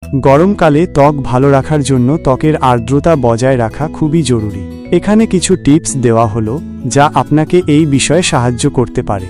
গরমকালে ত্বক ভালো রাখার জন্য ত্বকের আর্দ্রতা বজায় রাখা খুবই জরুরি। এখানে কিছু টিপস দেওয়া হলো যা আপনাকে এই বিষয়ে সাহায্য করতে পারে।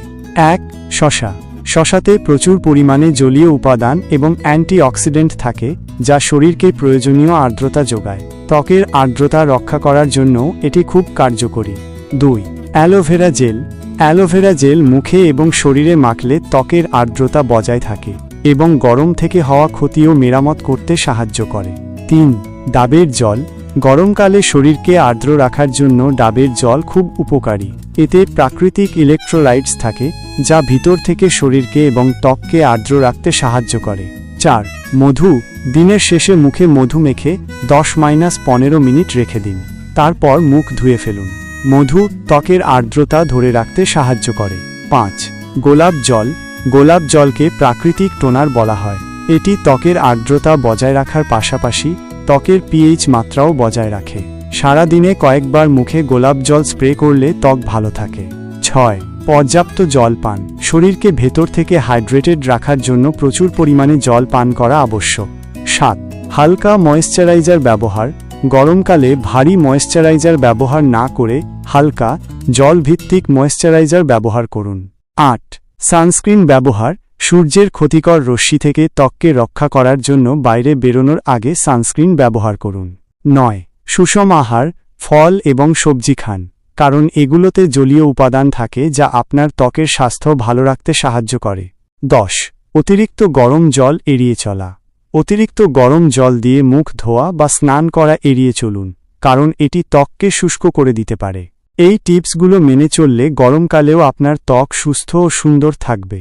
1. শসা। শসাতে প্রচুর পরিমাণে জলীয় উপাদান এবং অ্যান্টিঅক্সিডেন্ট থাকে যা শরীরকে প্রয়োজনীয় আর্দ্রতা যোগায়। ত্বকের আর্দ্রতা রক্ষা করার জন্য এটি খুব কার্যকরী। 2. Aloe vera gel. অ্যালোভেরা জেল মুখে এবং শরীরে মাখলে ত্বকের আর্দ্রতা বজায় থাকে এবং গরম থেকে হওয়া ক্ষতিও মেরামত করতে সাহায্য করে। 3. ডাবের জল। গরমকালে শরীরকে আর্দ্র রাখার জন্য ডাবের জল খুব উপকারী। এতে প্রাকৃতিক ইলেকট্রোলাইটস থাকে যা ভিতর থেকে শরীরকে এবং ত্বককে আর্দ্র রাখতে সাহায্য করে। 4. মধু। দিনের শেষে মুখে মধু মেখে 10-15 মিনিট রেখে দিন। তারপর মুখ ধুয়ে ফেলুন। মধু ত্বকের আর্দ্রতা ধরে রাখতে সাহায্য করে। 5. গোলাপ জল। গোলাপ জলকে প্রাকৃতিক টোনার বলা হয়। এটি ত্বকের আর্দ্রতা বজায় রাখার পাশাপাশি ত্বকের পিএইচ মাত্রাও বজায় রাখে। সারা দিনে কয়েকবার মুখে গোলাপ জল স্প্রে করলে ত্বক ভালো থাকে। 6. পর্যাপ্ত জল পান। শরীরকে ভেতর থেকে হাইড্রেটেড রাখার জন্য প্রচুর পরিমাণে জল পান করা আবশ্যক। 7. হালকা ময়েশ্চারাইজার ব্যবহার। গরমকালে ভারী ময়েশ্চারাইজার ব্যবহার না করে হালকা জলভিত্তিক ময়েশ্চারাইজার ব্যবহার করুন। 8. সানস্ক্রিন ব্যবহার। সূর্যের ক্ষতিকর রশ্মি থেকে ত্বককে রক্ষা করার জন্য বাইরে বেরোনোর আগে সানস্ক্রিন ব্যবহার করুন। 9. সুষম আহার। ফল এবং সবজি খান, কারণ এগুলোতে জলীয় উপাদান থাকে যা আপনার ত্বকের স্বাস্থ্য ভালো রাখতে সাহায্য করে। 10. অতিরিক্ত গরম জল এড়িয়ে চলা। অতিরিক্ত গরম জল দিয়ে মুখ ধোয়া বা স্নান করা এড়িয়ে চলুন, কারণ এটি ত্বককে শুষ্ক করে দিতে পারে। এই টিপসগুলো মেনে চললে গরমকালেও আপনার ত্বক সুস্থ ও সুন্দর থাকবে।